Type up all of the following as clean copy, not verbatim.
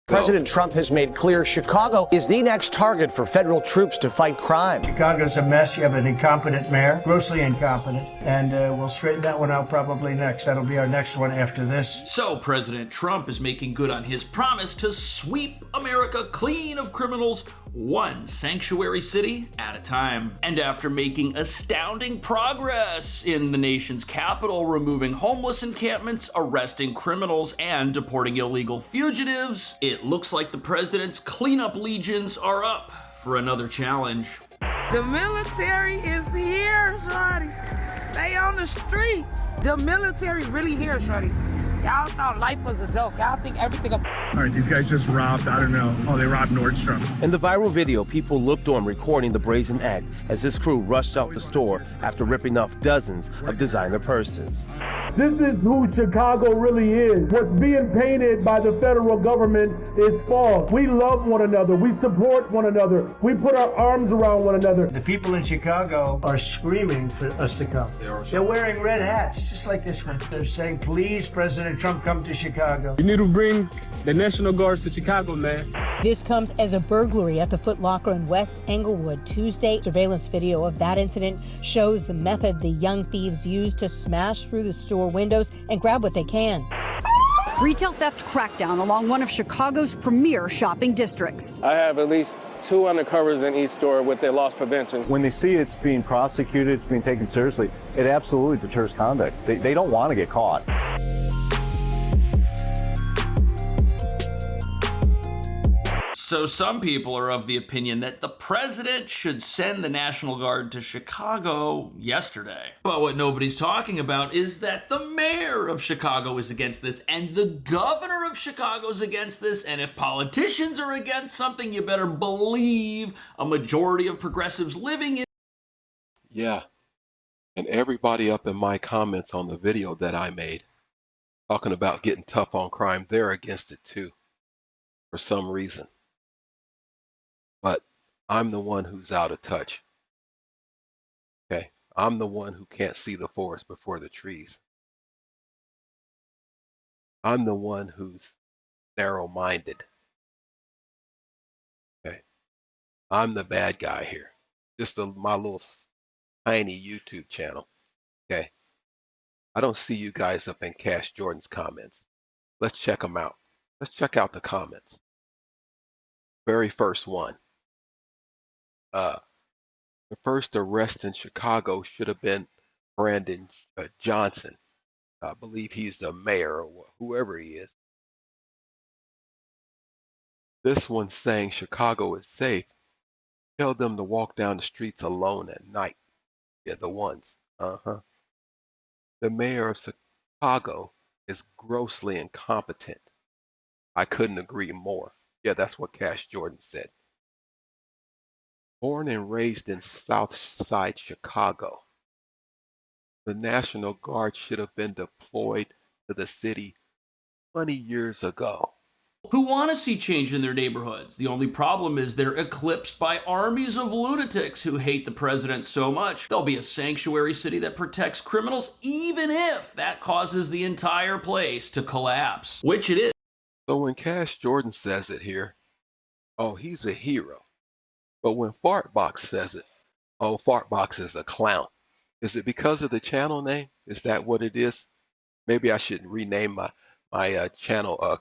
President Trump has made clear Chicago is the next target for federal troops to fight crime. Chicago's a mess. You have an incompetent mayor, grossly incompetent, and we'll straighten that one out probably next. That'll be our next one after this. So President Trump is making good on his promise to sweep America clean of criminals, one sanctuary city at a time. And after making astounding progress in the nation's capital, removing homeless encampments, arresting criminals, and deporting illegal fugitives, it looks like the president's cleanup legions are up for another challenge. The military is here, shorty. They on the street. The military really here, shorty. Y'all thought life was a joke. Y'all think everything. All right, these guys just robbed, I don't know. Oh, they robbed Nordstrom. In the viral video, people looked on recording the brazen act as this crew rushed out the store after ripping off dozens of designer purses. This is who Chicago really is. What's being painted by the federal government is false. We love one another. We support one another. We put our arms around one another. The people in Chicago are screaming for us to come. They're wearing red hats, just like this one. They're saying, please, President Trump, come to Chicago. You need to bring the National Guards to Chicago, man. This comes as a burglary at the Foot Locker in West Englewood Tuesday. Surveillance video of that incident shows the method the young thieves used to smash through the store windows and grab what they can. Retail theft crackdown along one of Chicago's premier shopping districts. I have at least 2 undercovers in each store with their loss prevention. When they see it's being prosecuted, it's being taken seriously, it absolutely deters conduct. They don't want to get caught. So some people are of the opinion that the president should send the National Guard to Chicago yesterday. But what nobody's talking about is that the mayor of Chicago is against this, and the governor of Chicago is against this, and if politicians are against something, you better believe a majority of progressives living in. Yeah, and everybody up in my comments on the video that I made, talking about getting tough on crime, they're against it too, for some reason. But I'm the one who's out of touch. Okay, I'm the one who can't see the forest before the trees. I'm the one who's narrow-minded. Okay, I'm the bad guy here. Just my little tiny YouTube channel. Okay, I don't see you guys up in Cash Jordan's comments. Let's check them out. Let's check out the comments. Very first one. The first arrest in Chicago should have been Brandon Johnson. I believe he's the mayor or whoever he is. This one's saying Chicago is safe. Tell them to walk down the streets alone at night. Yeah, the ones. The mayor of Chicago is grossly incompetent. I couldn't agree more. Yeah, that's what Cash Jordan said. Born and raised in South Side Chicago, the National Guard should have been deployed to the city 20 years ago. Who want to see change in their neighborhoods. The only problem is they're eclipsed by armies of lunatics who hate the president so much. There'll be a sanctuary city that protects criminals, even if that causes the entire place to collapse, which it is. So when Cash Jordan says it here, oh, he's a hero. But when Fartbox says it, oh, Fartbox is a clown. Is it because of the channel name? Is that what it is? Maybe I should rename my channel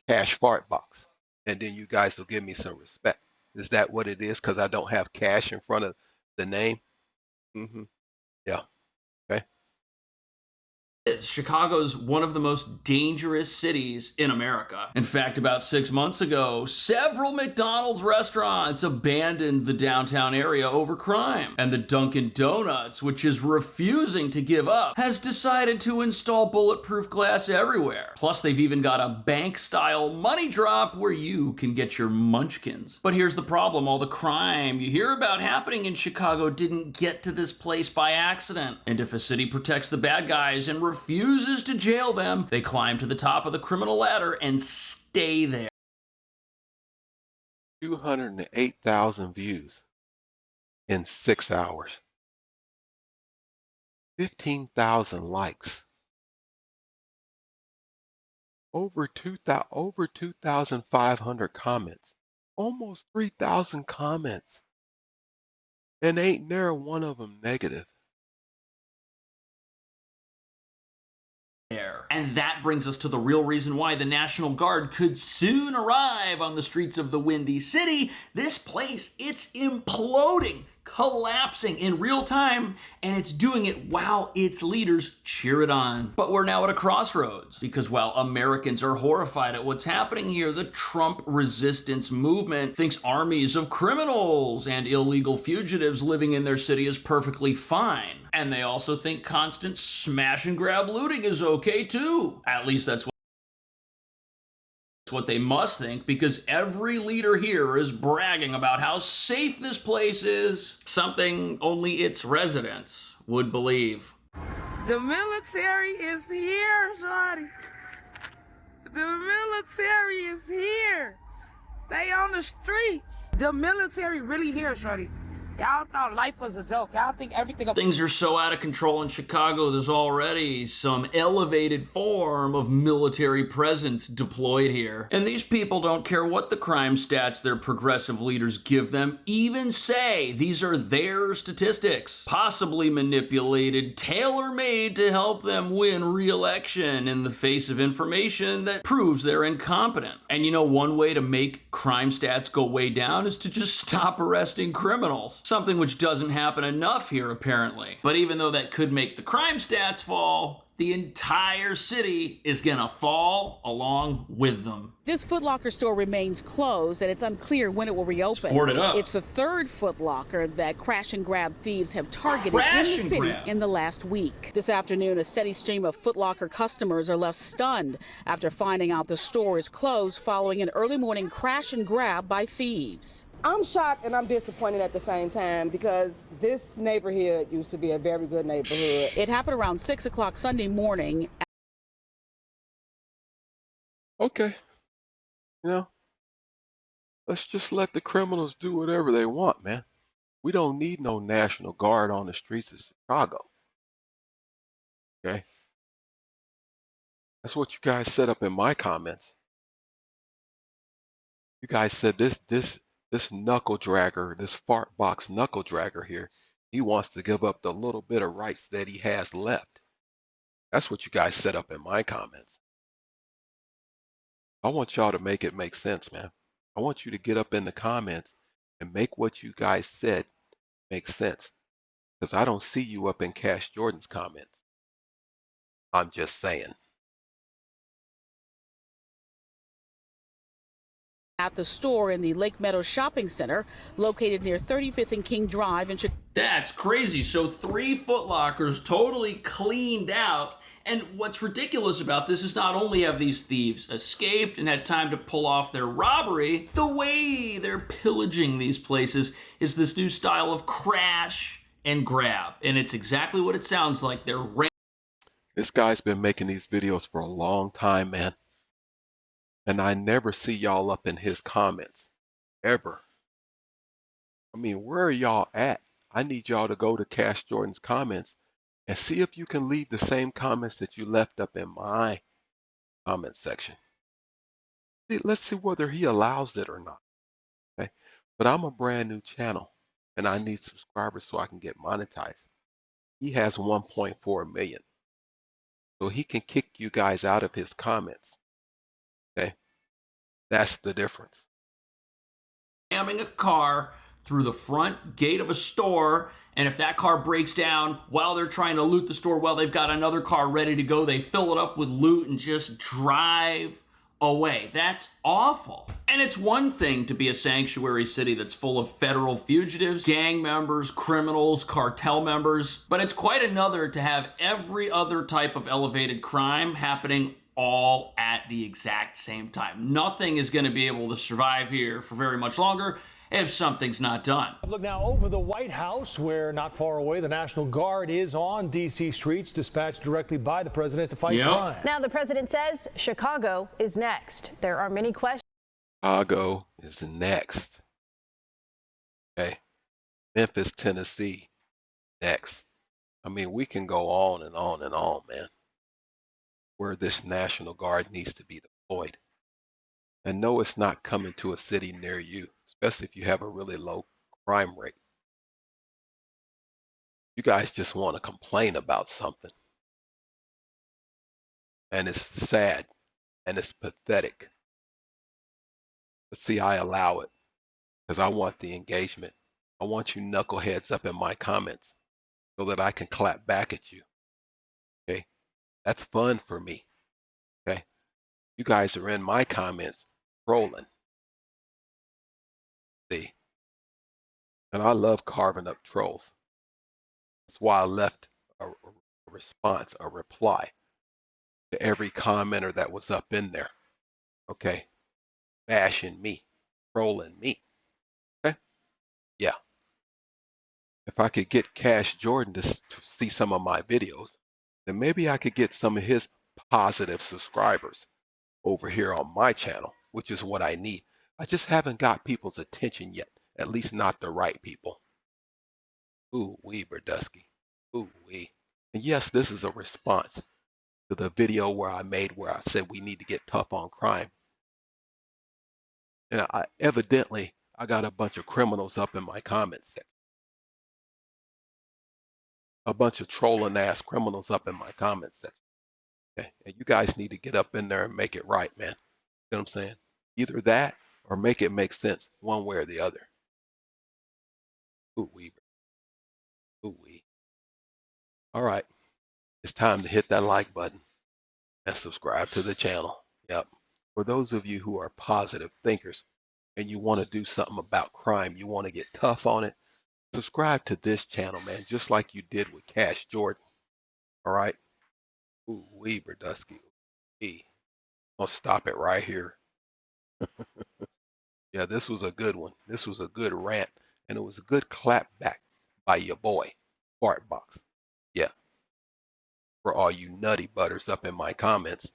Cash Fartbox, and then you guys will give me some respect. Is that what it is? Because I don't have cash in front of the name? Yeah. Okay. Chicago's one of the most dangerous cities in America. In fact, about 6 months ago, several McDonald's restaurants abandoned the downtown area over crime. And the Dunkin' Donuts, which is refusing to give up, has decided to install bulletproof glass everywhere. Plus, they've even got a bank-style money drop where you can get your munchkins. But here's the problem. All the crime you hear about happening in Chicago didn't get to this place by accident. And if a city protects the bad guys and refuses to jail them, they climb to the top of the criminal ladder and stay there. 208,000 views in 6 hours. 15,000 likes. over 2,500 comments, almost 3,000 comments, and ain't near one of them negative. And that brings us to the real reason why the National Guard could soon arrive on the streets of the Windy City. This place, it's imploding, collapsing in real time, and it's doing it while its leaders cheer it on. But we're now at a crossroads, because while Americans are horrified at what's happening here, the Trump resistance movement thinks armies of criminals and illegal fugitives living in their city is perfectly fine. And they also think constant smash and grab looting is okay too. At least that's what they must think, because every leader here is bragging about how safe this place is, something only its residents would believe. The military is here, shawty. The military is here. They on the streets. The military really here, shawty. Y'all thought life was a joke. Y'all think everything... Things are so out of control in Chicago, there's already some elevated form of military presence deployed here. And these people don't care what the crime stats their progressive leaders give them, even say these are their statistics, possibly manipulated, tailor-made to help them win re-election in the face of information that proves they're incompetent. And you know, one way to make crime stats go way down is to just stop arresting criminals. Something which doesn't happen enough here, apparently. But even though that could make the crime stats fall, the entire city is gonna fall along with them. This Foot Locker store remains closed, and it's unclear when it will reopen. It's boarded up. It's the third Foot Locker that crash and grab thieves have targeted in the city in the last week. This afternoon, a steady stream of Foot Locker customers are left stunned after finding out the store is closed following an early morning crash and grab by thieves. I'm shocked and I'm disappointed at the same time, because this neighborhood used to be a very good neighborhood. It happened around 6 o'clock Sunday morning. Okay. You know, let's just let the criminals do whatever they want, man. We don't need no National Guard on the streets of Chicago. Okay? That's what you guys set up in my comments. You guys said this knuckle dragger, this fart box knuckle dragger here, he wants to give up the little bit of rights that he has left. That's what you guys set up in my comments. I want y'all to make it make sense, man. I want you to get up in the comments and make what you guys said make sense. Because I don't see you up in Cash Jordan's comments. I'm just saying. At the store in the Lake Meadow Shopping Center, located near 35th and King Drive in Chicago. That's crazy. So 3 Foot Lockers totally cleaned out. And what's ridiculous about this is not only have these thieves escaped and had time to pull off their robbery, the way they're pillaging these places is this new style of crash and grab. And it's exactly what it sounds like. This guy's been making these videos for a long time, man. And I never see y'all up in his comments, ever. I mean, where are y'all at? I need y'all to go to Cash Jordan's comments and see if you can leave the same comments that you left up in my comment section. Let's see whether he allows it or not. Okay? But I'm a brand new channel, and I need subscribers so I can get monetized. He has 1.4 million. So he can kick you guys out of his comments. Okay, that's the difference. Ramming a car through the front gate of a store, and if that car breaks down while they're trying to loot the store, while they've got another car ready to go, they fill it up with loot and just drive away. That's awful. And it's one thing to be a sanctuary city that's full of federal fugitives, gang members, criminals, cartel members, but it's quite another to have every other type of elevated crime happening all at the exact same time. Nothing is going to be able to survive here for very much longer if something's not done. Look now over the White House, where not far away the National Guard is on D.C. streets, dispatched directly by the president to fight crime. Now the president says Chicago is next. There are many questions. Chicago is next. Okay. Memphis, Tennessee, next. I mean, we can go on and on and on, man. where this National Guard needs to be deployed. And no, it's not coming to a city near you, especially if you have a really low crime rate. You guys just want to complain about something. And it's sad and it's pathetic. But see, I allow it because I want the engagement. I want you knuckleheads up in my comments so that I can clap back at you. Okay? That's fun for me. Okay? You guys are in my comments trolling. See? And I love carving up trolls. That's why I left a response, a reply to every commenter that was up in there. Okay? Bashing me, trolling me. Okay? Yeah. If I could get Cash Jordan to see some of my videos, then maybe I could get some of his positive subscribers over here on my channel, which is what I need. I just haven't got people's attention yet, at least not the right people. Ooh wee, Berdusky. Ooh wee. And yes, this is a response to the video where I said we need to get tough on crime. And evidently, I got a bunch of criminals up in my comments section. A bunch of trolling ass criminals up in my comments section. Okay? And you guys need to get up in there and make it right, man. You know what I'm saying? Either that or make it make sense one way or the other. Ooh wee. Ooh wee. All right. It's time to hit that like button and subscribe to the channel. Yep. For those of you who are positive thinkers and you want to do something about crime, you want to get tough on it, subscribe to this channel, man, just like you did with Cash Jordan. All right? Ooh wee, Berdusky. I'll stop it right here. Yeah, this was a good one. This was a good rant, and it was a good clap back by your boy, Fartbox. Yeah. For all you nutty butters up in my comments,